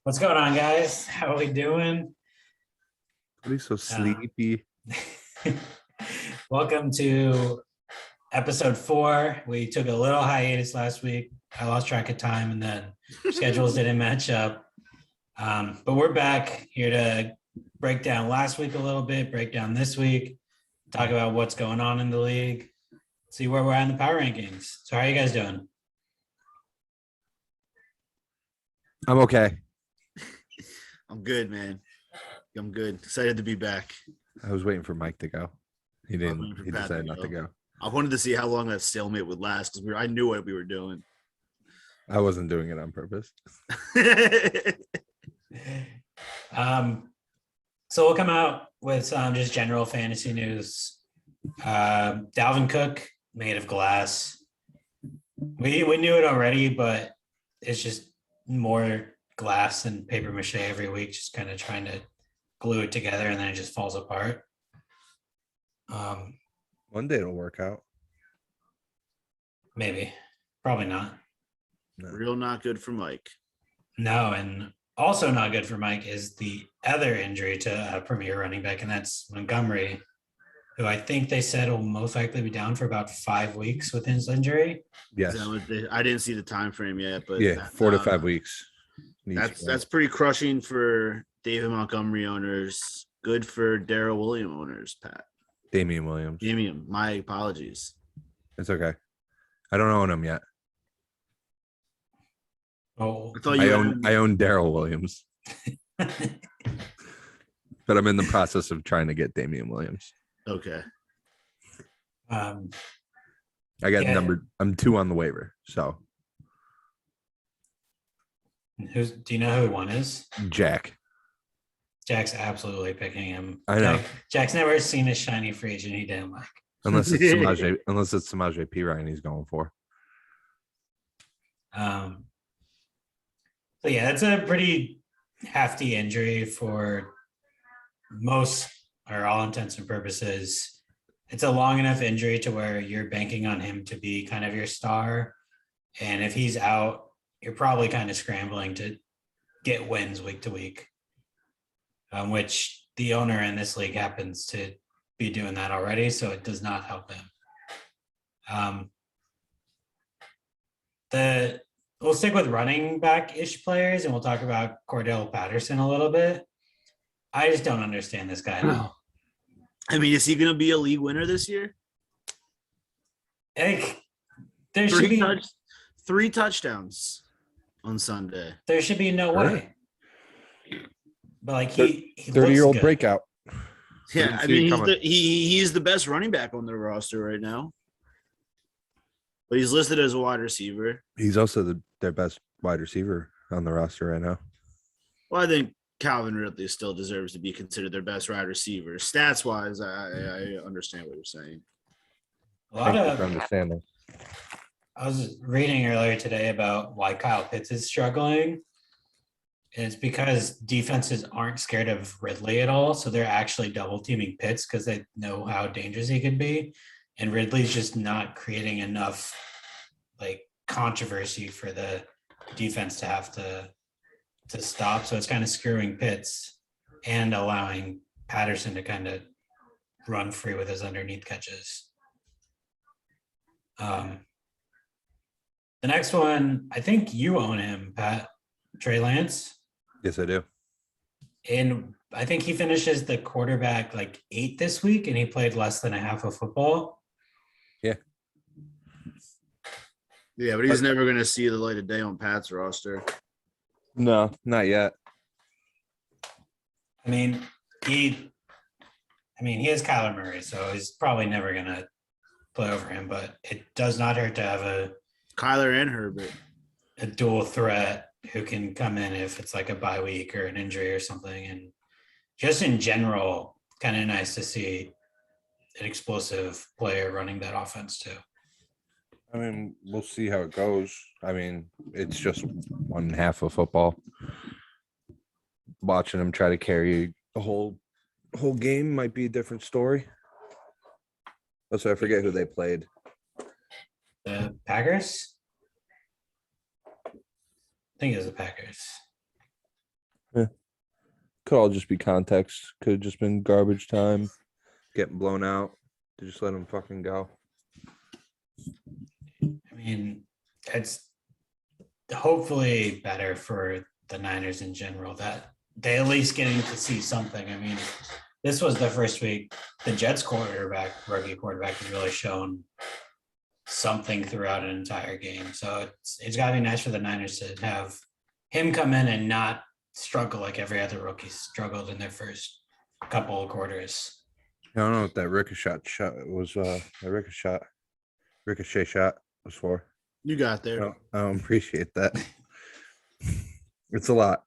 What's going on, guys? How are we doing? What are you so sleepy? Welcome to episode 4. We took a little hiatus last week. I lost track of time and then schedules didn't match up. But we're back here to break down last week a little bit, break down this week, talk about what's going on in the league, see where we're at in the power rankings. So how are you guys doing? I'm okay. I'm good, man. I'm good. Excited to be back. I was waiting for Mike to go. He waiting didn't. for He Pat decided to not to go. go. I wanted to see how long that stalemate would last because I knew what we were doing. I wasn't doing it on purpose. So we'll come out with some just general fantasy news. Dalvin Cook, made of glass. We knew it already, but it's just more glass and paper mache every week, just kind of trying to glue it together, and then it just falls apart. One day it'll work out. Maybe, probably not. No. Real not good for Mike. No, and also not good for Mike is the other injury to a premier running back, and that's Montgomery, who I think they said will most likely be down for about 5 weeks with his injury. Yes. I didn't see the time frame yet, but Yeah, 4 to 5 weeks. That's pretty crushing for David Montgomery owners. Good for Darrell Williams owners, Pat. Damian Williams. My apologies. It's okay. I don't own him yet. Oh, I thought I own Darrell Williams, but I'm in the process of trying to get Damian Williams. Okay. I got numbered. I'm 2 on the waiver. So do you know who one is? Jack's absolutely picking him. I know. Jack's never seen a shiny free agent he didn't like. Unless it's Samaje Perine he's going for. So yeah, that's a pretty hefty injury for most or all intents and purposes. It's a long enough injury to where you're banking on him to be kind of your star. And if he's out, you're probably kind of scrambling to get wins week to week, which the owner in this league happens to be doing that already. So it does not help him. We'll stick with running back-ish players, and we'll talk about Cordell Patterson a little bit. I just don't understand this guy now. I mean, is he going to be a league winner this year? Like, there should be 3 touchdowns on Sunday. There should be no way. But like he 30-year-old breakout. Yeah, I mean he's the best running back on the roster right now. But he's listed as a wide receiver. He's also their best wide receiver on the roster right now. Well, I think Calvin Ridley still deserves to be considered their best wide receiver. Stats wise, I understand what you're saying. Thank you for understanding. I was reading earlier today about why Kyle Pitts is struggling. And it's because defenses aren't scared of Ridley at all. So they're actually double teaming Pitts because they know how dangerous he could be. And Ridley's just not creating enough like controversy for the defense to have to stop. So it's kind of screwing Pitts and allowing Patterson to kind of run free with his underneath catches. The next one, I think you own him, Pat. Trey Lance. Yes, I do. And I think he finishes the quarterback like 8 this week, and he played less than a half of football. Yeah, but he's never going to see the light of day on Pat's roster. No, not yet. I mean, he has Kyler Murray, so he's probably never going to play over him, but it does not hurt to have Kyler and Herbert. A dual threat who can come in if it's like a bye week or an injury or something. And just in general, kind of nice to see an explosive player running that offense too. I mean, we'll see how it goes. I mean, it's just 1/2 of football. Watching him try to carry the whole game might be a different story. Also, I forget who they played. The Packers? I think it was the Packers. Could all just be context. Could have just been garbage time, getting blown out. To just let him fucking go. I mean, it's hopefully better for the Niners in general that they at least getting to see something. I mean, this was the first week the Jets rookie quarterback, has really shown something throughout an entire game. So it's got to be nice for the Niners to have him come in and not struggle like every other rookie struggled in their first couple of quarters. I don't know what that ricochet shot was. Ricochet shot was for. You got there. I don't appreciate that. It's a lot.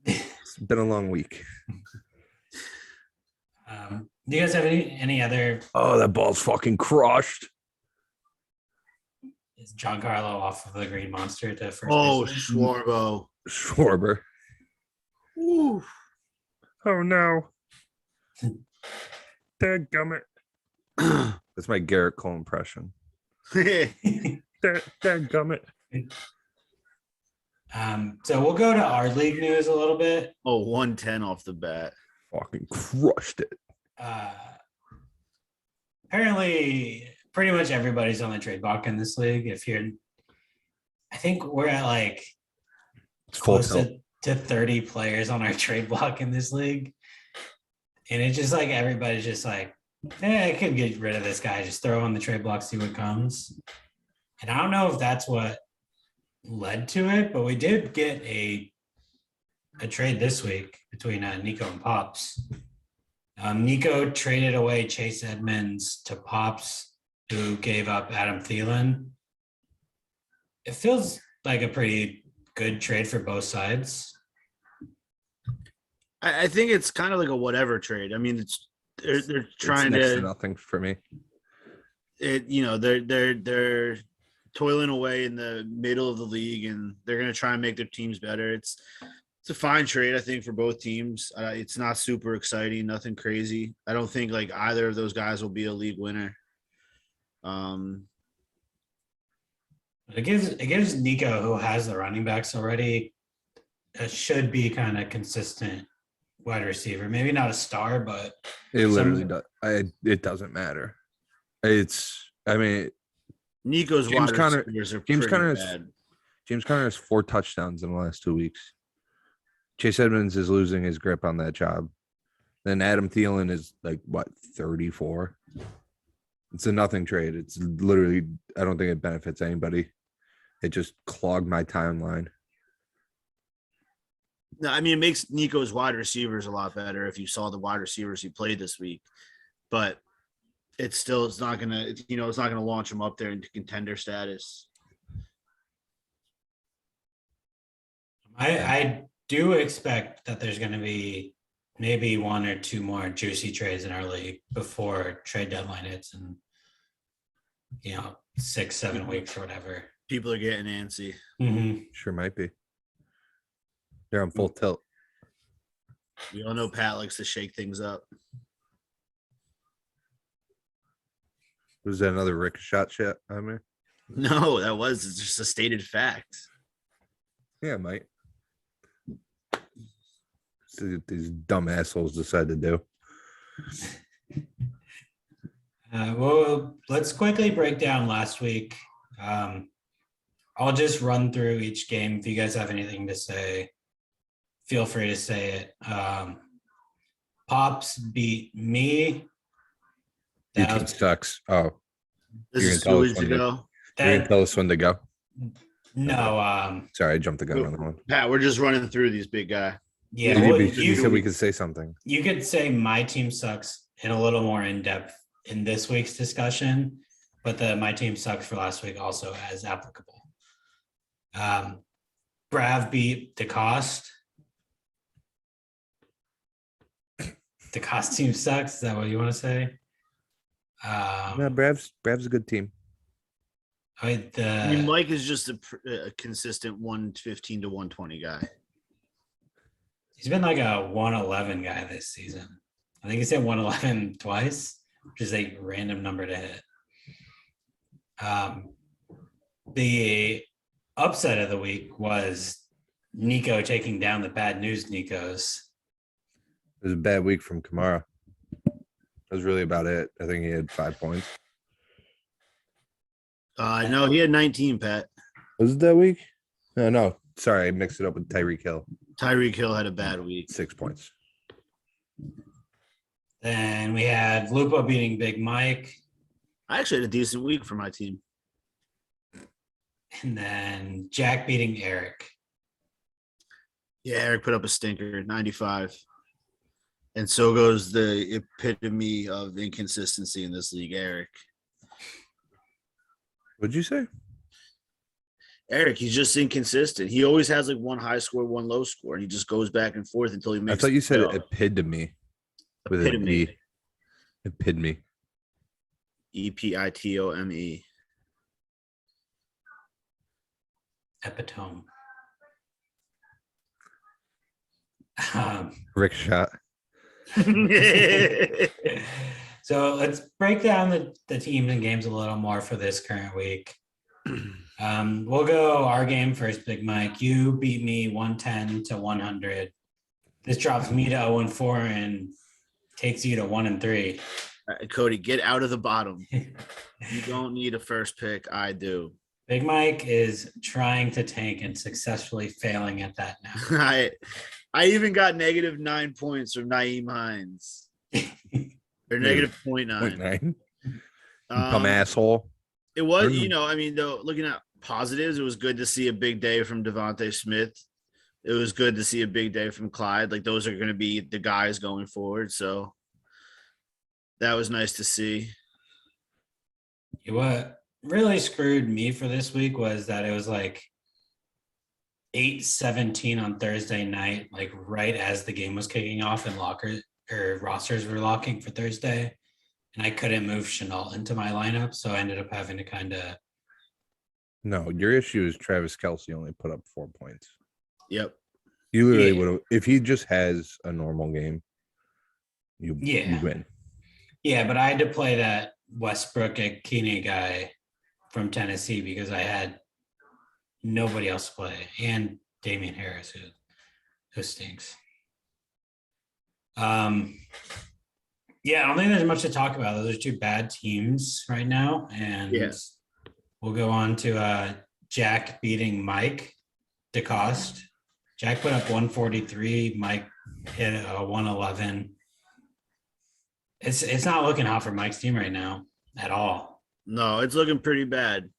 It's been a long week. Do you guys have any other? Oh, that ball's fucking crushed. Is Giancarlo off of the Green Monster to first? Oh, baseman? Schwarber. Ooh. Oh no. Dadgummit. That's my Garrett Cole impression. Dadgummit. So we'll go to our league news a little bit. 110 off the bat. Fucking crushed it. Apparently, pretty much everybody's on the trade block in this league. I think we're at like close to 30 players on our trade block in this league. And it's just like everybody's just like, I could get rid of this guy, just throw on the trade block, see what comes. And I don't know if that's what led to it, but we did get a trade this week between Nico and Pops. Nico traded away Chase Edmonds to Pops, who gave up Adam Thielen. It feels like a pretty good trade for both sides. I think it's kind of like a whatever trade. I mean, they're trying next to nothing for me. They're toiling away in the middle of the league, and they're going to try and make their teams better. It's a fine trade, I think, for both teams. It's not super exciting, nothing crazy. I don't think like either of those guys will be a league winner. It gives Nico, who has the running backs already, should be kind of consistent wide receiver. Maybe not a star, but it literally does. It doesn't matter. Nico's James wide Conner- receivers are James pretty Conner bad. James Conner has 4 touchdowns in the last 2 weeks. Chase Edmonds is losing his grip on that job. Then Adam Thielen is like, 34? It's a nothing trade. It's literally, I don't think it benefits anybody. It just clogged my timeline. No, I mean, it makes Nico's wide receivers a lot better if you saw the wide receivers he played this week. But it's not gonna launch him up there into contender status. I do expect that there's going to be maybe 1 or 2 more juicy trades in our league before trade deadline hits in 6-7 weeks or whatever. People are getting antsy. Mm-hmm. Sure might be. They're on full tilt. We all know Pat likes to shake things up. Was that another ricochet shot? I mean, No, it's just a stated fact. yeah, Mike. These dumb assholes decide to do. Well, let's quickly break down last week. I'll just run through each game. If you guys have anything to say, feel free to say it. Pops beat me. Your team sucks. Oh, This You're is gonna tell 2 us weeks when to- ago. you're gonna tell us when to go. No, Sorry, I jumped the gun on that one. Pat, we're just running through these, big guy. yeah, You, well, you said we could say something. you could say my team sucks in a little more in depth in this week's discussion, but my team sucks for last week also as applicable. Brav beat DeCoste. DeCoste team sucks. Is that what you want to say? Yeah, Brav's a good team. I mean, Mike is just a consistent 115 to 120 guy. He's been like a 111 guy this season. I think he said 111 twice, which is a random number to hit. The upset of the week was Nico taking down the bad news Nikos. It was a bad week from Kamara. That was really about it. I think he had 5 points. No, he had 19, Pat. Was it that week? No. Sorry, I mixed it up with Tyreek Hill. Tyreek Hill had a bad week. 6 points. Then we had Lupo beating Big Mike. I actually had a decent week for my team. And then Jack beating Eric. Yeah, Eric put up a stinker, 95. And so goes the epitome of inconsistency in this league, Eric. What'd you say? Eric, he's just inconsistent. He always has like one high score, one low score, and he just goes back and forth until he I makes. thought you said it. epitome. With an Epitome. E. Epitome. EPITOME. Epitome. Rick shot. So let's break down the teams and games a little more for this current week. We'll go our game first, Big Mike. You beat me 110 to 100. This drops me to 0-4 and takes you to 1-3. Cody, get out of the bottom. You don't need a first pick. I do. Big Mike is trying to tank and successfully failing at that now. I even got -9 points from Naeem Hines. Or negative 0.9. 0.9. Dumb asshole. It was, though, looking at positives, it was good to see a big day from Devontae Smith. It was good to see a big day from Clyde. Like, those are going to be the guys going forward. So that was nice to see. What really screwed me for this week was that it was like 8:17 on Thursday night, like right as the game was kicking off and rosters were locking for Thursday. And I couldn't move Chenault into my lineup. So I ended up having to kind of. No, your issue is Travis Kelce only put up 4 points. Yep. You literally would have, if he just has a normal game, you win. Yeah, but I had to play that Westbrook Akine guy from Tennessee because I had nobody else to play, and Damian Harris, who stinks. Yeah, I don't think there's much to talk about. Those are two bad teams right now, and we'll go on to Jack beating Mike DeCoste. Jack put up 143. Mike hit 111. It's not looking hot for Mike's team right now at all. No, it's looking pretty bad.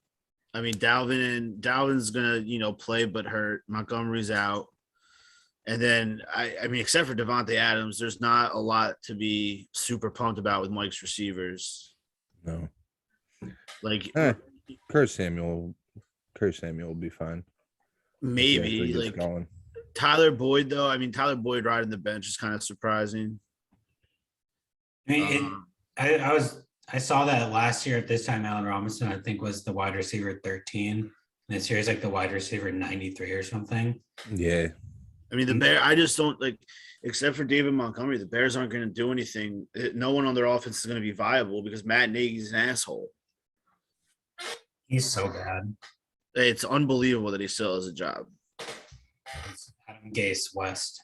I mean, Dalvin's gonna, play but hurt. Montgomery's out. And then I mean, except for Devontae Adams, there's not a lot to be super pumped about with Mike's receivers. No. Like Curtis Samuel will be fine. Maybe like going. Tyler Boyd, though. I mean, Tyler Boyd riding the bench is kind of surprising. I mean, I saw that last year at this time, Allen Robinson, I think, was the wide receiver 13. And this year is like the wide receiver 93 or something. Yeah. I mean, the Bears, I just don't like, except for David Montgomery, the Bears aren't going to do anything. No one on their offense is going to be viable because Matt Nagy's an asshole. He's so bad. It's unbelievable that he still has a job. It's Adam Gase West.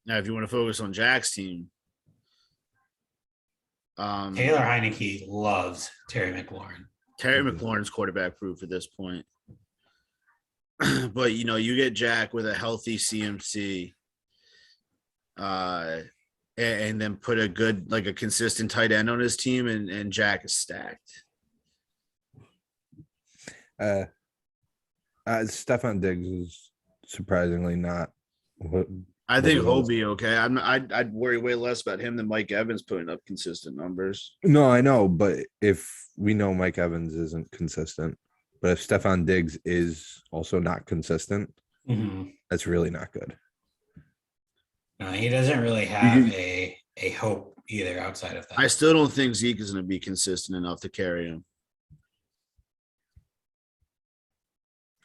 Now, if you want to focus on Jack's team, Taylor Heineke loves Terry McLaurin. Terry McLaurin's quarterback proof at this point. But, you get Jack with a healthy CMC and then put a good, like a consistent tight end on his team, and Jack is stacked. Stephon Diggs is surprisingly not. I think he'll be okay. I'd worry way less about him than Mike Evans putting up consistent numbers. No, I know, but if we know Mike Evans isn't consistent, but if Stephon Diggs is also not consistent, that's really not good. No, he doesn't really have a hope either outside of that. I still don't think Zeke is going to be consistent enough to carry him.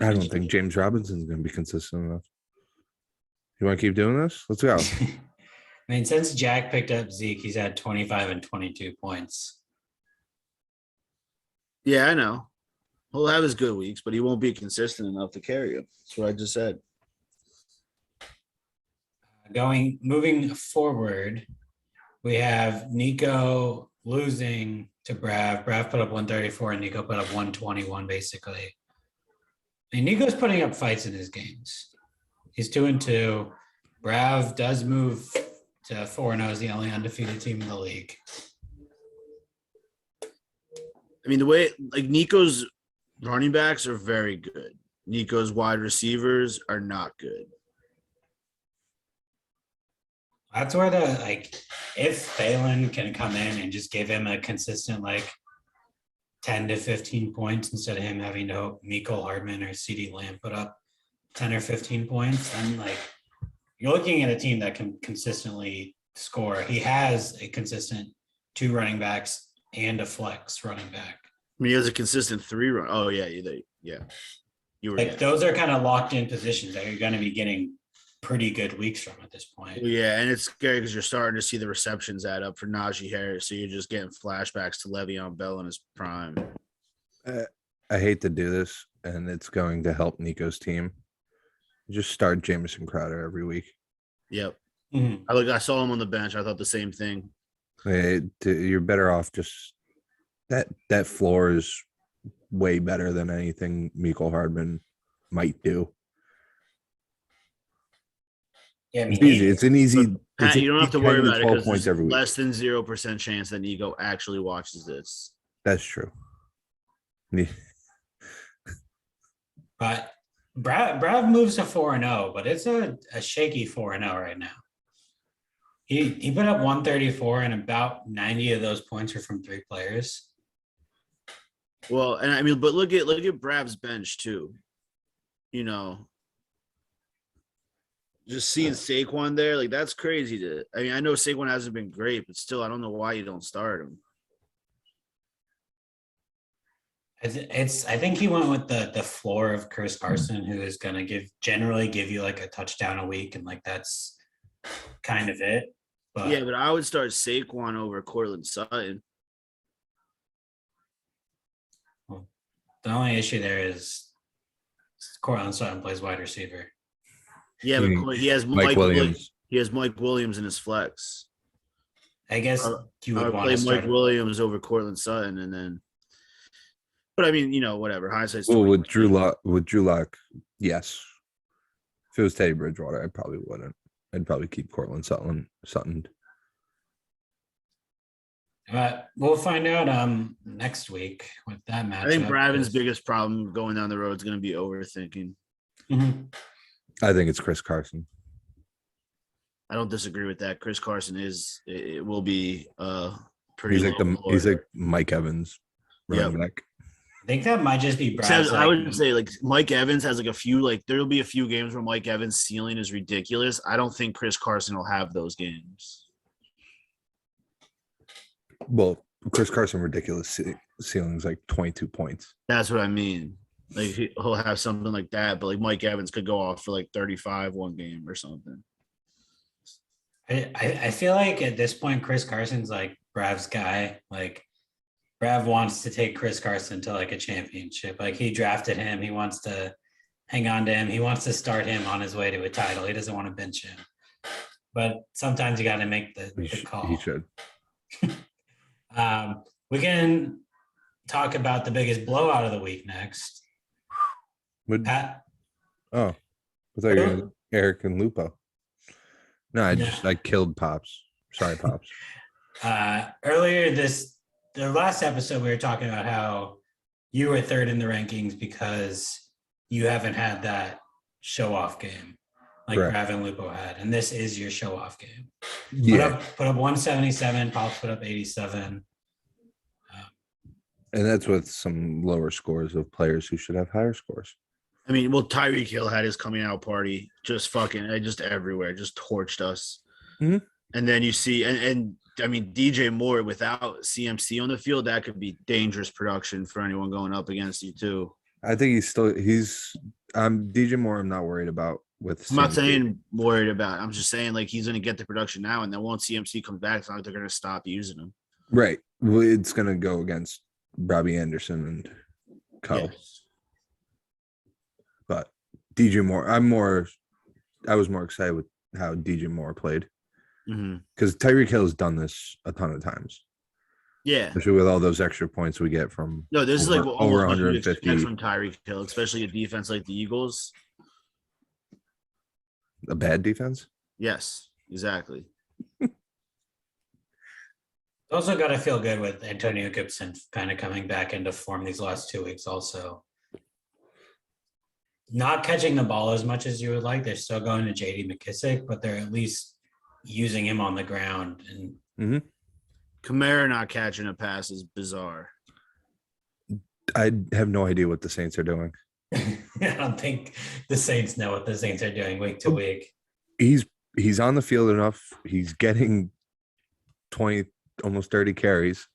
I don't think James Robinson's going to be consistent enough. You want to keep doing this? Let's go. I mean, since Jack picked up Zeke, he's had 25 and 22 points. Yeah, I know. He'll have his good weeks, but he won't be consistent enough to carry him. That's what I just said. Moving forward, we have Nico losing to Brav. Brav put up 134 and Nico put up 121 basically. And Nico's putting up fights in his games. He's 2-2. Brav does move to 4-0 is the only undefeated team in the league. I mean, the way like Nico's running backs are very good. Nico's wide receivers are not good. That's where if Phelan can come in and just give him a consistent 10 to 15 points instead of him having to hope Mecole Hardman or CeeDee Lamb put up 10 or 15 points, then you're looking at a team that can consistently score. He has a consistent 2 running backs and a flex running back. I mean, he has a consistent 3 run. Oh yeah, yeah. You were those are kind of locked in positions that you're going to be getting pretty good weeks from at this point. Yeah, and it's scary because you're starting to see the receptions add up for Najee Harris, so you're just getting flashbacks to Le'Veon Bell in his prime. I hate to do this, and it's going to help Nico's team. Just start Jamison Crowder every week. Yep. Mhm. I saw him on the bench. I thought the same thing. You're better off just that floor is way better than anything Mecole Hardman might do. Yeah, It's easy. It's an easy. Pat, you don't have to worry about it because points there's every week. less than 0% chance that Nico actually watches this. That's true. But Brav moves to 4-0, but it's a shaky 4-0 right now. He put up 134 and about 90 of those points are from 3 players. Well, and I mean, but look at Brav's bench too. You know, just seeing Saquon there, that's crazy. I know Saquon hasn't been great, but still, I don't know why you don't start him. I think he went with the floor of Chris Carson, who is going to generally give you a touchdown a week, and that's kind of it. But yeah, but I would start Saquon over Cortland Sutton. The only issue there is Cortland Sutton plays wide receiver. Yeah, but he has Mike Williams. He has Mike Williams in his flex. I guess you would want play to start Mike Williams over Cortland Sutton, and then. But I mean, whatever. Hindsight's well, with Drew Lock, yes. If it was Teddy Bridgewater, I probably wouldn't. I'd probably keep Cortland Sutton. We'll find out next week with that match. I think Bravin's biggest problem going down the road is going to be overthinking. Mm-hmm. I think it's Chris Carson. I don't disagree with that. Chris Carson will be pretty. He's like Mike Evans running back. I think that might just be Brad's. I would say Mike Evans has a few there'll be a few games where Mike Evans' ceiling is ridiculous. I don't think Chris Carson will have those games. Well, Chris Carson ridiculous ceilings 22 points. That's what I mean. He'll have something like that, but Mike Evans could go off for 35 one game or something. I feel like at this point Chris Carson's Brav's guy. Brav wants to take Chris Carson to a championship. He drafted him. He wants to hang on to him. He wants to start him on his way to a title. He doesn't want to bench him. But sometimes you got to make the call. He should. We can talk about the biggest blowout of the week next. I thought you were gonna Eric and Lupo. No, I killed Pops. Sorry, Pops. Earlier the last episode, we were talking about how you were 3rd in the rankings because you haven't had that show-off game Brav and Lupo had, and this is your show-off game. Yeah. Put up 177, Pops put up 87. And that's with some lower scores of players who should have higher scores. I mean, Tyreek Hill had his coming out party just everywhere, just torched us. Mm-hmm. And then you see, and I mean, DJ Moore without CMC on the field, that could be dangerous production for anyone going up against you too. I think DJ Moore. I'm not worried about with. I'm not saying worried about. I'm just saying he's going to get the production now, and then once CMC comes back, it's not like they're going to stop using him. Right. Well, it's going to go against Robbie Anderson and Co. Yes. But DJ Moore, I was more excited with how DJ Moore played Mm-hmm. because Tyreek Hill's done this a ton of times, Yeah. especially with all those extra points we get from No, this is like over almost what you'd 150. expect from Tyreek Hill, especially a defense like the Eagles. A bad defense. Yes, exactly. Also got to feel good with Antonio Gibson kind of coming back into form these last 2 weeks. Also, not catching the ball as much as you would like. They're still going to J.D. McKissick, but they're at least using him on the ground. And Kamara not catching a pass is bizarre. I have no idea what the Saints are doing. I don't think the Saints know what the Saints are doing week to week. He's on the field enough. He's getting 20, almost 30 carries.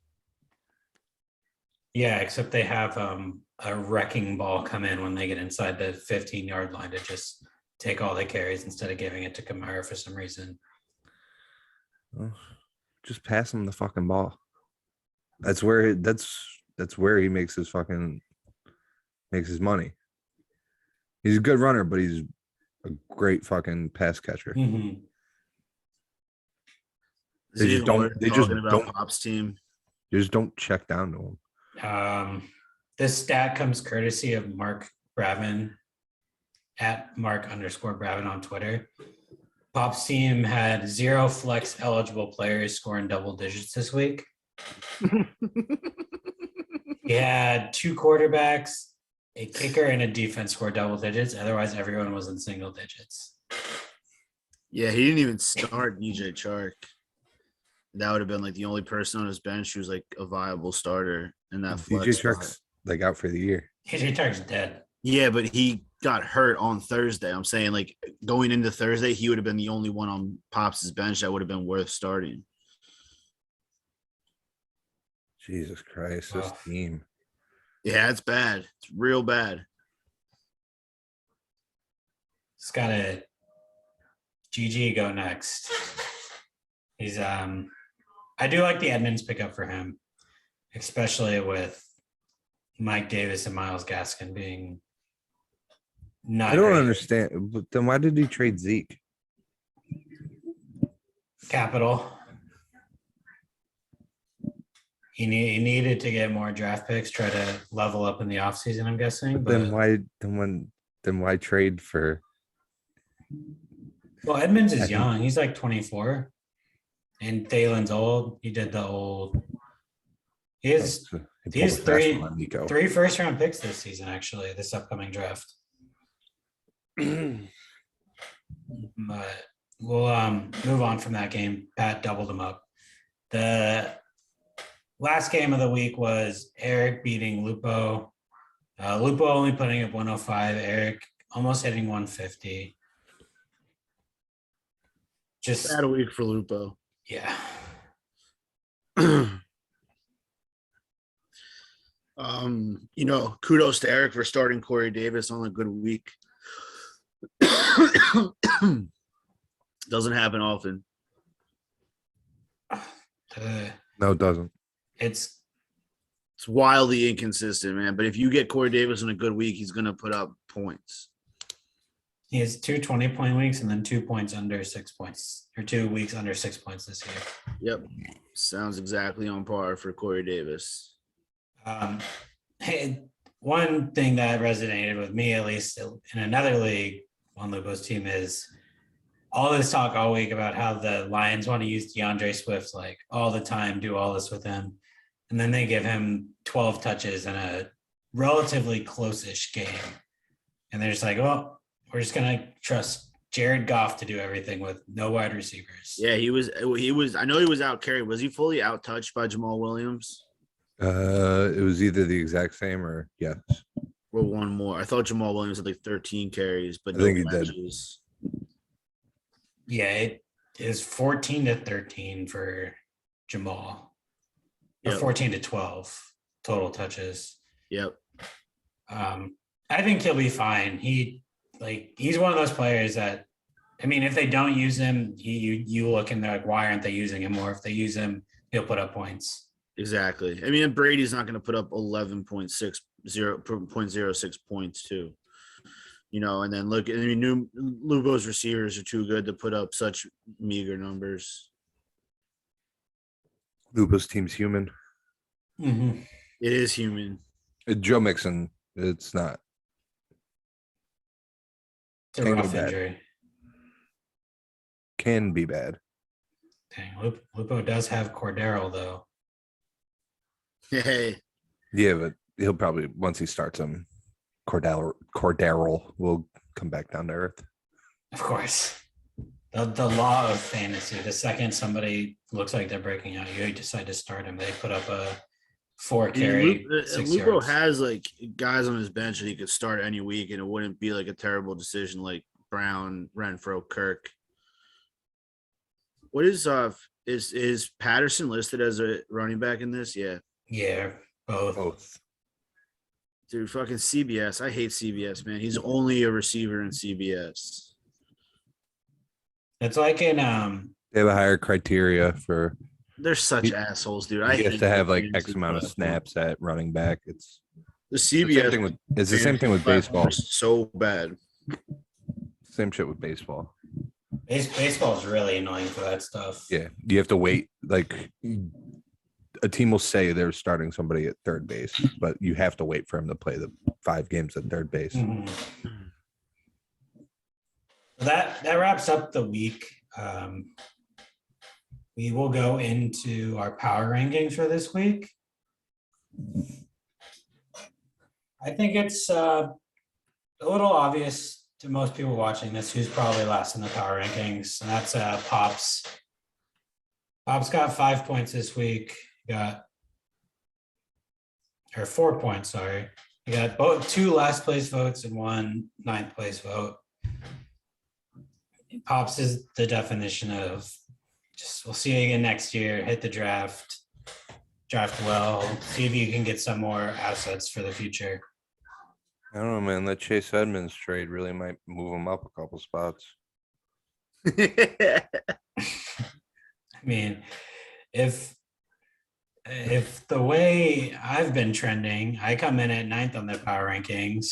Yeah, except they have a wrecking ball come in when they get inside the 15-yard line to just take all the carries instead of giving it to Kamara for some reason. Well, just pass him the fucking ball. That's where he makes his money. He's a good runner, but he's a great fucking pass catcher. Mm-hmm. Is it They just even don't- worth they just talking about don't- Pop's team? You just don't check down to him. This stat comes courtesy of Mark Bravin at Mark_Bravin on Twitter. Pop's team had 0 flex eligible players scoring double digits this week. He had 2 quarterbacks, a kicker, and a defense score double digits. Otherwise, everyone was in single digits. Yeah, he didn't even start DJ Chark. That would have been like the only person on his bench who's like a viable starter in that flex DJ spot. Shark's like out for the year. DJ Chark's dead. Yeah, but he got hurt on Thursday. I'm saying like going into Thursday, he would have been the only one on Pops' bench that would have been worth starting. Jesus Christ, this Wow. team. Yeah, it's bad. It's real bad. It's got a GG go next. He's I do like the Edmonds pickup for him, especially with Mike Davis and Myles Gaskin being not I don't great. understand. But then why did he trade Zeke? Capital. He needed to get more draft picks, try to level up in the offseason, I'm guessing. But Then why trade for? well, Edmonds is I think- young. He's like 24. And Thalen's old. He did the old. He has He has pulled a fast one on Nico. 3 first-round picks this season, actually, this upcoming draft. But we'll move on from that game. Pat doubled them up. The last game of the week was Eric beating Lupo. Lupo only putting up 105. Eric almost hitting 150. Just Bad a week for Lupo. yeah. Kudos to Eric for starting Corey Davis on a good week. Doesn't happen often. No, it doesn't. It's wildly inconsistent, man. But if you get Corey Davis in a good week, he's gonna put up points. he has 2 20-point weeks and then 2 points under 6 points, or 2 weeks under 6 points this year. Yep. Sounds exactly on par for Corey Davis. Hey, one thing that resonated with me, at least in another league on Lupo's team, is all this talk all week about how the Lions want to use DeAndre Swift like all the time, do all this with him. And then they give him 12 touches in a relatively close-ish game. And they're just like, oh, we're just going to trust Jared Goff to do everything with no wide receivers. Yeah, he was. I know he was out carried. Was he fully out touched by Jamal Williams? It was either the exact same or yes. Or one more. I thought Jamal Williams had like 13 carries, but I think he did. catches. Yeah, it is 14-13 for Jamal. Or Yep. 14-12 total touches. Yep. I think he'll be fine. He's one of those players that, I mean, if they don't use him, you look and they're like, why aren't they using him more? If they use him, he'll put up points. Exactly. I mean, Brady's not going to put up 11.06 points too. And then look, I mean, Lubo's receivers are too good to put up such meager numbers. Luba's team's human. Mhm. It is human. Joe Mixon, it's not. It's a Can go rough bad. injury. Can be bad. Dang, Lupo does have Cordero though. Hey, Yeah, but he'll probably once he starts him, Cordero will come back down to earth. Of course. The law of fantasy. The second somebody looks like they're breaking out, you decide to start him. They put up a 4 carry, 6 Lupo yards. has like guys on his bench that he could start any week, and it wouldn't be like a terrible decision like Brown, Renfro, Kirk. What is Patterson listed as a running back in this? Yeah. Yeah, both. Both. Dude, fucking CBS. I hate CBS, man. He's only a receiver in CBS. It's like in They have a higher criteria for They're such He- assholes, dude. you have to have like the X fantasy amount of platform. snaps at running back. It's The the same CBS thing with it's the same thing with platform baseball. is so bad. Same shit with baseball. baseball is really annoying for that stuff. Yeah, you have to wait. Like a team will say they're starting somebody at third base, but you have to wait for him to play the 5 games at third base. Mhm. That wraps up the week. We will go into our power rankings for this week. I think it's a little obvious to most people watching this who's probably last in the power rankings, and that's Pops. Pops got 5 points this week. Got 4 points, sorry. You got both 2 last place votes and 1 ninth place vote. Pops is the definition of just we'll see you again next year, hit the draft well, see if you can get some more assets for the future. I don't know, man. That Chase Edmonds trade really might move him up a couple spots. I mean, if the way I've been trending, I come in at 9th on the power rankings.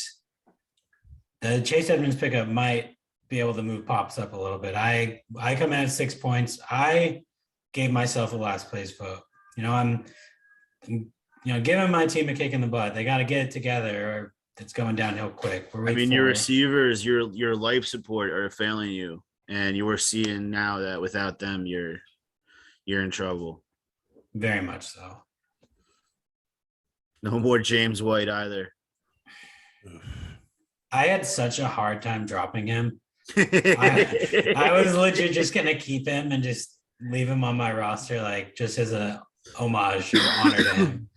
The Chase Edmonds pickup might be able to move Pops up a little bit. I come in at 6 points. I gave myself a last place vote. I'm giving my team a kick in the butt. They got to get it together or it's going downhill quick. I mean, your receivers, your life support are failing you, and you are seeing now that without them, you're in trouble. Very much so. No more James White either. I had such a hard time dropping him. I was legit just gonna keep him and just leave him on my roster, like just as a homage or honor to him.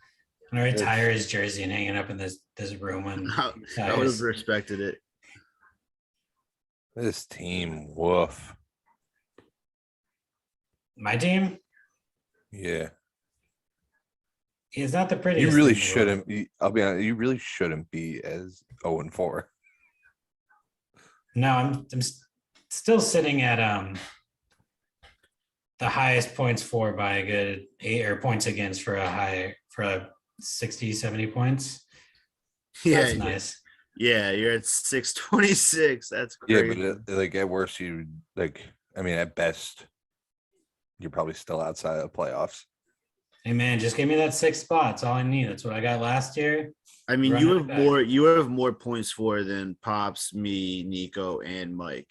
I'm gonna retire his jersey and hang it up in this room. When I would have respected it. This team, woof. My team, Yeah. he's not the prettiest. You really in the world. shouldn't. I'll be honest. You really shouldn't be as 0-4. No, I'm still sitting at the highest points for by a good 8 or points against for a 60, 70 points. Yeah, That's nice. Yeah, you're at 626. That's crazy. Yeah, but like at worst, you like. I mean, at best, you're probably still outside of the playoffs. Hey man, just give me that 6th spot. That's all I need. That's what I got last year. I mean, Run you it have back. more. You have more points for than Pops, me, Nico, and Mike.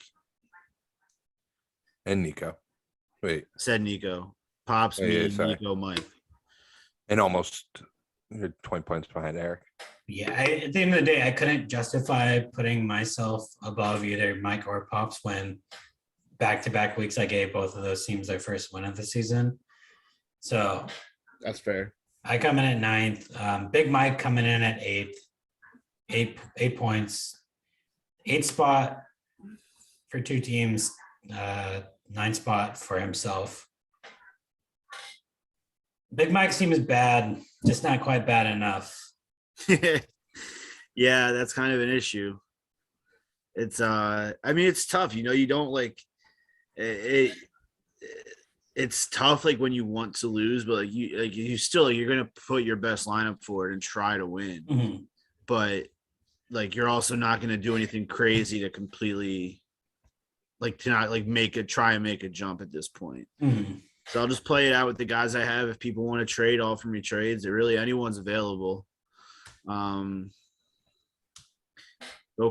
And Nico. Wait, Said Nico. Pops, Oh, me, yeah, sorry. Nico, Mike. and almost you're 20 points behind Eric. Yeah, at the end of the day, I couldn't justify putting myself above either Mike or Pops when back-to-back weeks I gave both of those teams their first win of the season. So That's fair. I come in at 9th. Big Mike coming in at 8th. 8 points. 8th spot for 2 teams. 9th spot for himself. Big Mike's team is bad, just not quite bad enough. Yeah, that's kind of an issue. It's I mean, it's tough, you don't like it it's tough like when you want to lose, but you still you're gonna put your best lineup for it and try to win. Mhm. But like you're also not gonna do anything crazy to completely to not try and make a jump at this point. Mhm. So I'll just play it out with the guys I have. If people want to trade, offer me trades. It really anyone's available. Go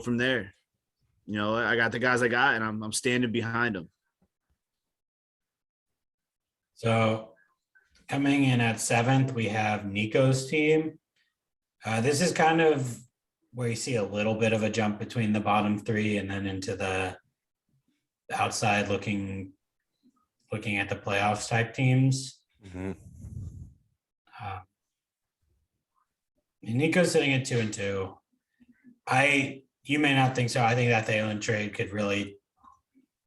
from there. I got the guys I got, and I'm standing behind them. So coming in at 7th, we have Nico's team. This is kind of where you see a little bit of a jump between the bottom 3 and then into the outside looking at the playoffs type teams. Mhm. Nico's sitting at 2-2. You may not think so. I think that Thielen trade could really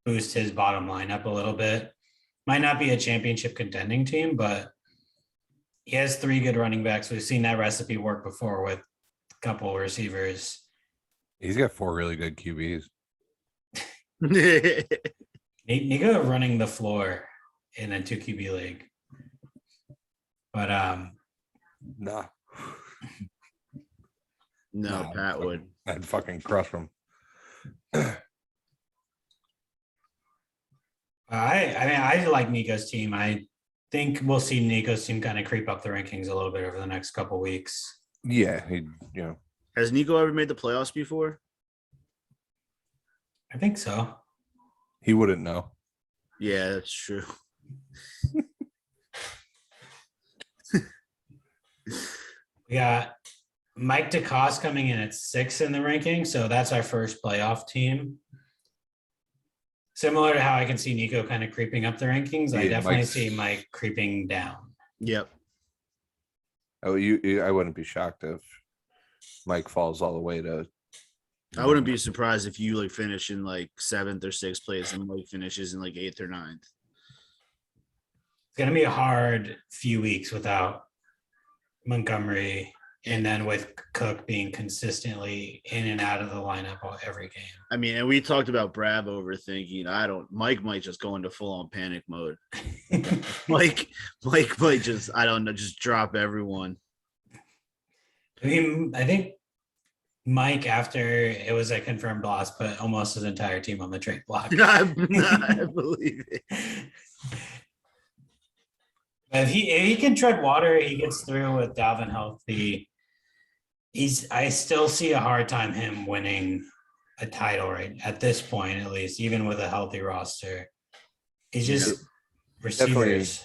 boost his bottom line up a little bit. Might not be a championship contending team, but he has 3 good running backs. We've seen that recipe work before with a couple receivers. He's got 4 really good QBs. Nico running the floor in a 2 QB league. But Nah. No, Pat would. I'd fucking crush him. I like Nico's team. I think we'll see Nico's team kind of creep up the rankings a little bit over the next couple weeks. Yeah, Has Nico ever made the playoffs before? I think so. he wouldn't know. Yeah, that's true. We got Mike DeCoste coming in at 6 in the ranking, so that's our first playoff team. Similar to how I can see Nico kind of creeping up the rankings, I Yeah, definitely Mike's- see Mike creeping down. Yep. Oh, I wouldn't be shocked if Mike falls all the way to. I wouldn't be surprised if you finish in 7th or 6th place and Mike finishes in 8th or 9th. It's going to be a hard few weeks without Montgomery, and then with Cook being consistently in and out of the lineup every game. I mean, and we talked about Brad overthinking. Mike might just go into full on panic mode. Mike might just, I don't know, just drop everyone. I think Mike, after it was a confirmed loss, put almost his entire team on the trade block. I believe it. If he can tread water, he gets through with Dalvin healthy. I still see a hard time him winning a title right at this point, at least, even with a healthy roster. He's just receivers.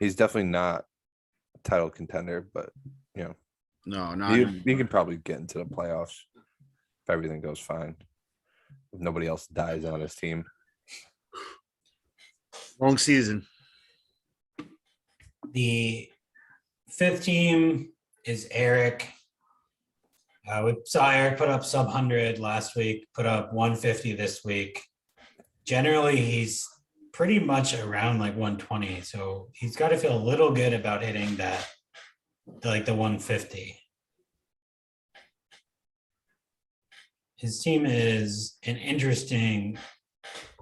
He's definitely not a title contender, but No, he can probably get into the playoffs if everything goes fine. If nobody else dies on his team. long season. The 5th team is Eric. We saw Eric put up sub 100 last week, put up 150 this week. Generally, he's pretty much around 120. So he's got to feel a little good about hitting that, the 150. His team is an interesting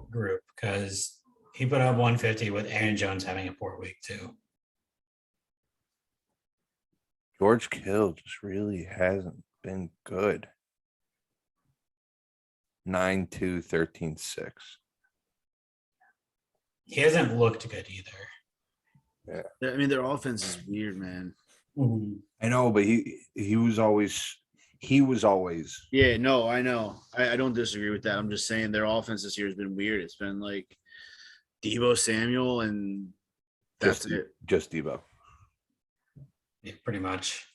group because he put up 150 with Aaron Jones having a poor week too. George Kittle just really hasn't been good. 9-2, 13-6. He hasn't looked good either. I mean, their offense is weird, man. Mm-hmm. I know, but he was always. Yeah, no, I know. I don't disagree with that. I'm just saying their offense this year has been weird. It's been Deebo Samuel, and that's it. Just Deebo. Yeah, pretty much.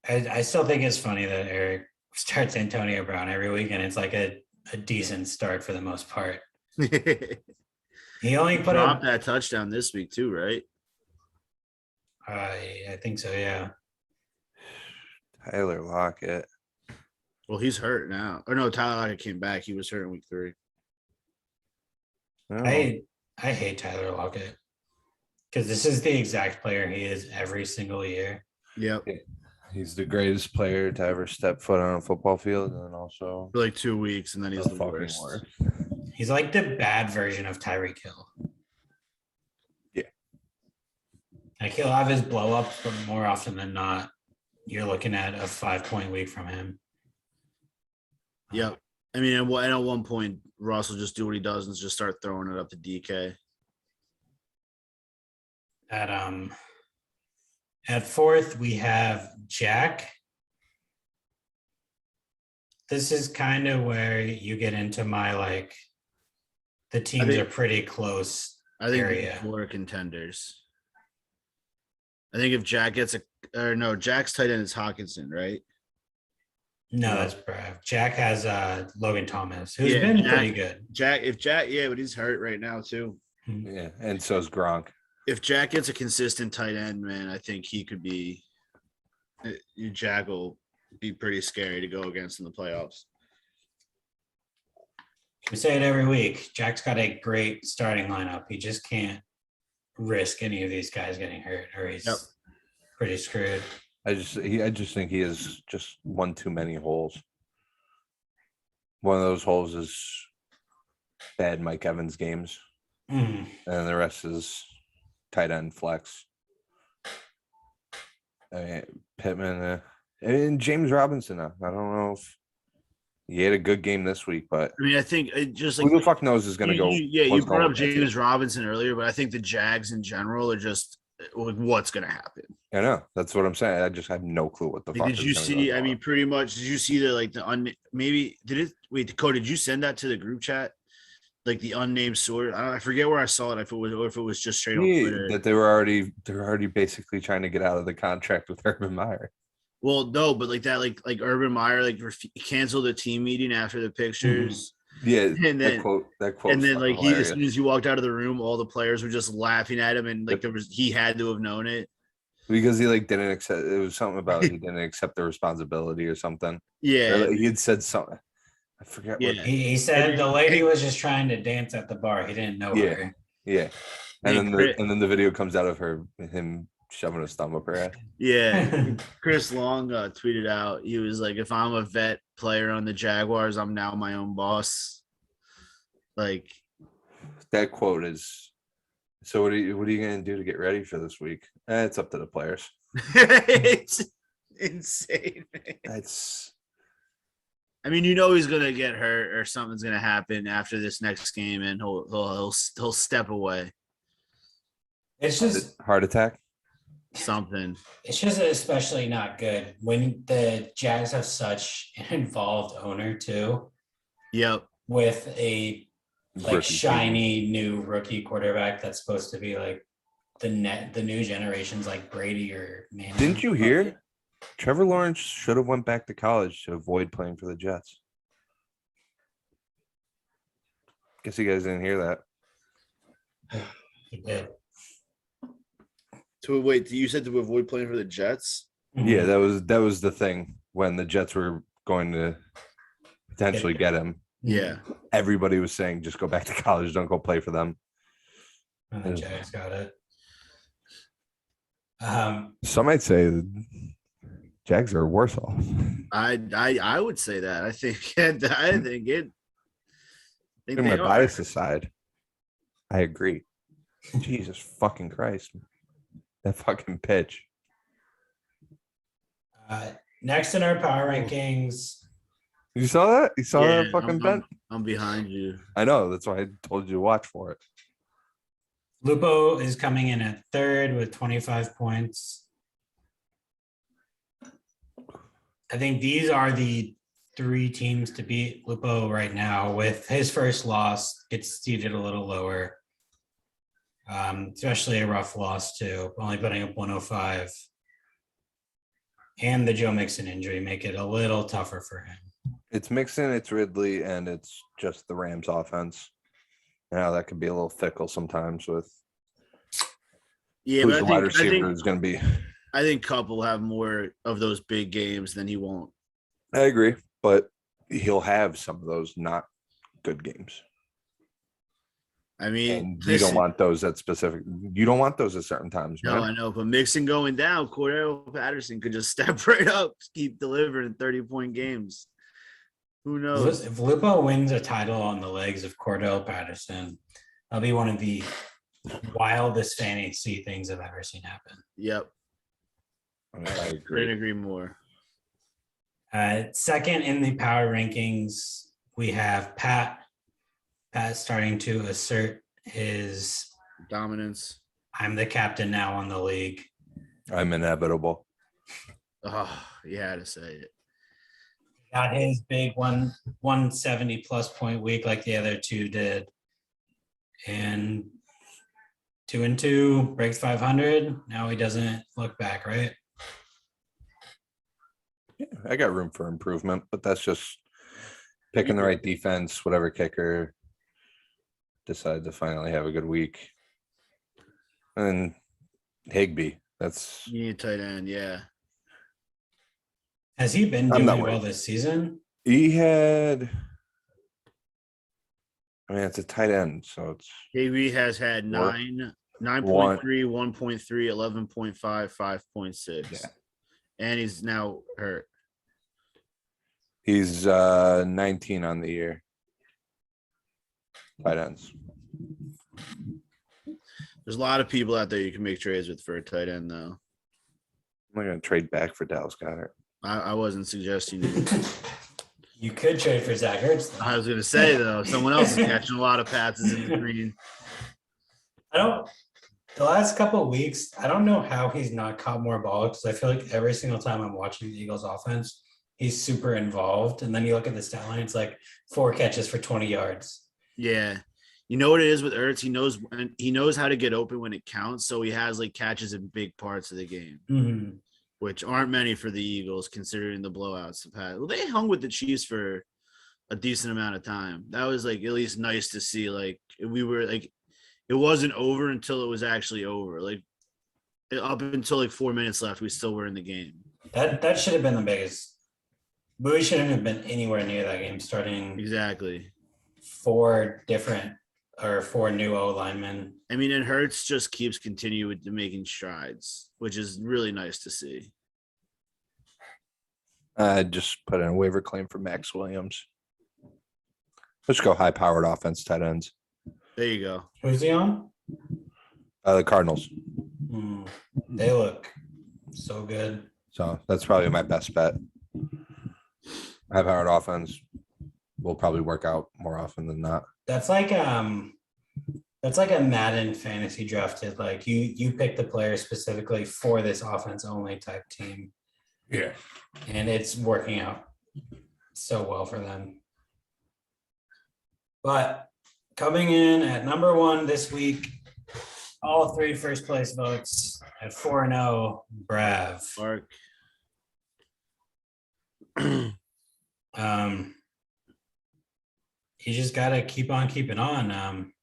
I still think it's funny that Eric starts Antonio Brown every week, and it's a decent start for the most part. He only put up that touchdown this week too, right? I think so, yeah. Tyler Lockett. Well, he's hurt now. Or no, Tyler Lockett came back. He was hurt in week 3. I hate Tyler Lockett because this is the exact player he is every single year. Yep. He's the greatest player to ever step foot on a football field, and then also For 2 weeks, and then he's the worst. He's like the bad version of Tyreek Hill. Yeah. Like he'll have his blow ups, but more often than not, you're looking at a 5-point week from him. Yep. I mean, and at one point, Ross will just do what he does and just start throwing it up to DK. At fourth, we have Jack. This is kind of where you get into my like the teams are pretty close I think area. more contenders. I think if Jack gets Jack's tight end is Hawkinson, right? No, that's Brav. Jack has Logan Thomas, who's been pretty good. But he's hurt right now too. Yeah, and so is Gronk. If Jack gets a consistent tight end, man, I think he could be. Jack will be pretty scary to go against in the playoffs. We say it every week. Jack's got a great starting lineup. He just can't risk any of these guys getting hurt, or he's pretty screwed. I just think he has just one too many holes. One of those holes is bad Mike Evans games, and the rest is tight end flex. I mean, Pittman and James Robinson. I don't know if he had a good game this week, but I mean, I think it just like who the fuck knows is going to go. You brought up James Robinson earlier, but I think the Jags in general are just like, what's going to happen? I know, that's what I'm saying. I just have no clue what the fuck. Did you see? I mean, pretty much. Did you see Cole? Did you send that to the group chat? Like the unnamed source. I forget where I saw it. If it was just straight on Twitter. That they were already basically trying to get out of the contract with Urban Meyer. Well, no, but like that, like Urban Meyer canceled the team meeting after the pictures. Yeah, and then that quote, and then like as soon as he walked out of the room, all the players were just laughing at him, and like he had to have known it because he like didn't accept. It was something about he didn't accept the responsibility or something. Yeah, or he had said something. I forget. Yeah, what he said the lady was just trying to dance at the bar. He didn't know her. Yeah, and then the video comes out of him shoving his thumb up her ass. Yeah, Chris Long tweeted out. He was like, "If I'm a vet player on the Jaguars, I'm now my own boss." Like that quote is. So what are you going to do to get ready for this week? It's up to the players. It's insane. That's. I mean, he's gonna get hurt or something's gonna happen after this next game, and he'll step away. It's just heart attack. Something. It's just especially not good when the Jags have such an involved owner too. Yep. With a Rookie shiny new rookie quarterback that's supposed to be like the new generation's like Brady or Manning. Didn't you hear? Trevor Lawrence should have went back to college to avoid playing for the Jets. Guess you guys didn't hear that. He did. To wait, you said to avoid playing for the Jets? Yeah, that was the thing when the Jets were going to potentially get him. Yeah. Everybody was saying just go back to college, don't go play for them. And the Jags got it. Some might say the Jags are worse off. I would say that. I think my bias aside, I agree. Jesus fucking Christ. That fucking pitch. Next in our power rankings. You saw that? You saw that fucking bet? I'm behind you. I know. That's why I told you to watch for it. Lupo is coming in at third with 25 points. I think these are the three teams to beat Lupo right now. With his first loss, gets seated a little lower. Especially a rough loss too, only putting up 105. And the Joe Mixon injury make it a little tougher for him. It's Mixon, it's Ridley, and it's just the Rams offense. Now that could be a little fickle sometimes with who's the wide receiver is going to be. I think Kupp will have more of those big games than he won't. I agree, but he'll have some of those not good games. I mean, you don't want those at specific. You don't want those at certain times. No, man. I know, but Mixon going down, Cordero Patterson could just step right up, keep delivering 30-point games. Who knows? If Lupo wins a title on the legs of Cordell Patterson, that'll be one of the wildest fantasy things I've ever seen happen. Yep. I Couldn't agree. agree more. Second in the power rankings, we have Pat. Pat starting to assert his Dominance. I'm the captain now on the league. I'm inevitable. Oh, you had to say it. Got his big 170 plus point week like the other two did. And 2-2 breaks 500. Now he doesn't look back, right? Yeah, I got room for improvement, but that's just picking the right defense, whatever kicker decides to finally have a good week. And Higbee, that's You need a tight end, yeah. Has he been I'm not doing well worried. this season? he had. I mean, it's a tight end, so it's KB has had Work. 9.3, 1.3, 11.5, 5.6. Yeah. And he's now hurt. he's 19 on the year. Tight ends. There's a lot of people out there you can make trades with for a tight end, though. I'm not gonna trade back for Dallas Goedert. I wasn't suggesting it. You could trade for Zach Ertz. though. I was going to say, though, someone else is catching a lot of passes in the green. The last couple of weeks, I don't know how he's not caught more balls because I feel like every single time I'm watching the Eagles offense, he's super involved. And then you look at the stat line, it's like 4 catches for 20 yards. Yeah. You know what it is with Ertz? He knows how to get open when it counts, so he has like catches in big parts of the game, Mm-hmm. which aren't many for the Eagles considering the blowouts they've had. Well, they hung with the Chiefs for a decent amount of time. That was like at least nice to see. Like we were like, it wasn't over until it was actually over. Like up until like 4 minutes left, we still were in the game. That should have been the biggest. We shouldn't have been anywhere near that game starting Exactly. 4 new O linemen. I mean, and Hurts just keeps continuing with making strides, which is really nice to see. I just put in a waiver claim for Max Williams. Let's go high-powered offense tight ends. There you go. Who's he on? The Cardinals. They look so good. So that's probably my best bet. High-powered offense will probably work out more often than not. That's like a Madden fantasy drafted. Like you pick the player specifically for this offense only type team. Yeah. And it's working out so well for them. But coming in at number 1 this week, all 3 first place votes at 4-0, Brav. Mark. You just gotta keep on keeping on.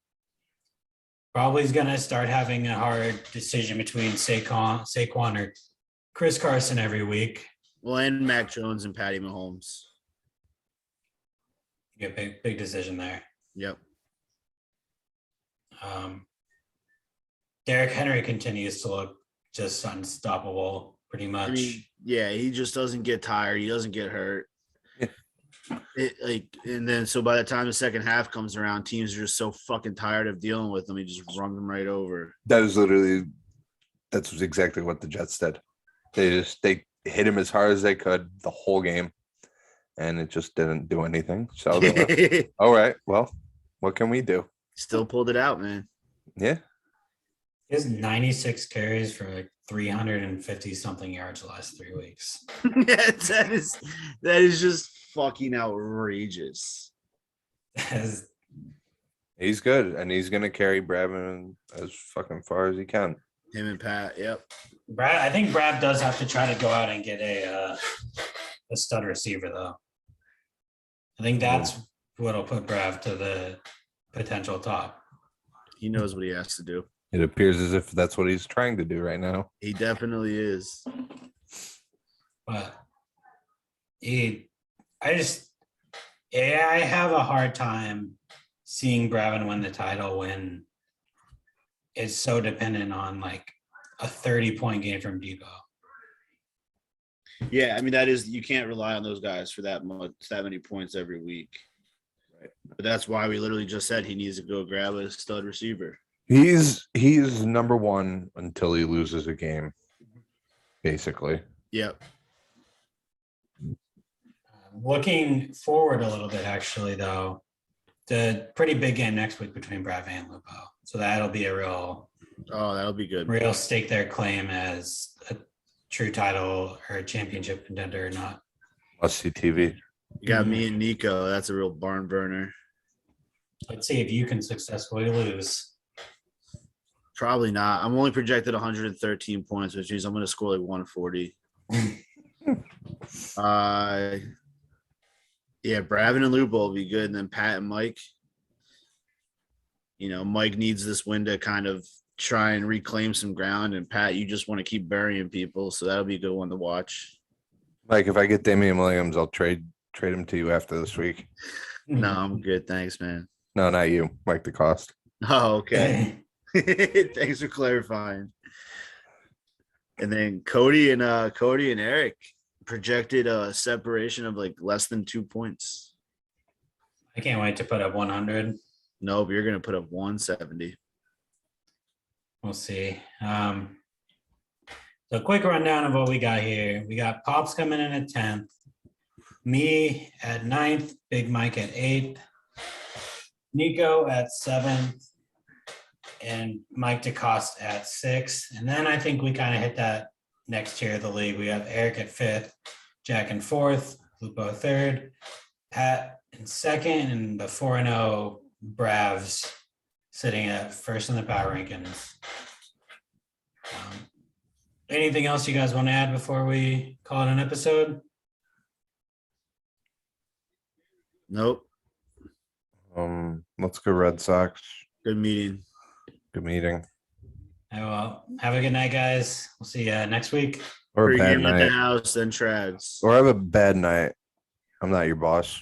Probably is gonna start having a hard decision between Saquon or Chris Carson every week. Well, and Mac Jones and Patty Mahomes. You get big decision there. Yep. Derrick Henry continues to look just unstoppable, pretty much. I mean, yeah, he just doesn't get tired. He doesn't get hurt. And then so by the time the second half comes around, teams are just so fucking tired of dealing with him. He just run them right over. That's exactly what the Jets did. They hit him as hard as they could the whole game, and it just didn't do anything. So they were, all right, well, what can we do? Still pulled it out, man. Yeah. He has 96 carries for like 350 something yards the last 3 weeks. that is just fucking outrageous. He's good, and he's gonna carry Bravin as fucking far as he can. Him and Pat, yep. I think Brad does have to try to go out and get a stud receiver, though. I think that's what'll put Brav to the potential top. He knows what he has to do. It appears as if that's what he's trying to do right now. He definitely is. But I have a hard time seeing Bravin win the title when it's so dependent on like a 30-point game from Debo. Yeah, I mean that is you can't rely on those guys for that many points every week. Right. But that's why we literally just said he needs to go grab a stud receiver. He's number one until he loses a game, basically. Yep. Looking forward a little bit, actually, though, the pretty big game next week between Brav and Lupo. So that'll be a real Oh, that'll be good. stake their claim as a true title or a championship contender or not. Must see TV. You got me and Nico. That's a real barn burner. Let's see if you can successfully lose. Probably not. I'm only projected 113 points, which means I'm going to score like 140. Yeah, Bravin and Lupo will be good, and then Pat and Mike. You know, Mike needs this win to kind of try and reclaim some ground, and Pat, you just want to keep burying people, so that'll be a good one to watch. Mike, if I get Damian Williams, I'll trade him to you after this week. No, I'm good. Thanks, man. No, not you, Mike DeCoste. Oh, okay. Thanks for clarifying. And then Cody and Eric projected a separation of like less than 2 points. I can't wait to put up 100. Nope, you're gonna put up 170. We'll see. So a quick rundown of what we got here. We got Pops coming in at 10th, me at 9th, Big Mike at 8th, Nico at 7th, and Mike DeCoste at 6th. And then I think we kind of hit that next tier of the league. We have Eric at 5th, Jack in 4th, Lupo 3rd, Pat in 2nd, and the 4-0 Bravs sitting at 1st in the power rankings. Anything else you guys want to add before we call it an episode? Nope. Let's go Red Sox. Good meeting. Good meeting. Well, have a good night, guys. We'll see you next week. Or a bad Pre-game at the night. house, then trads. Or have a bad night. I'm not your boss.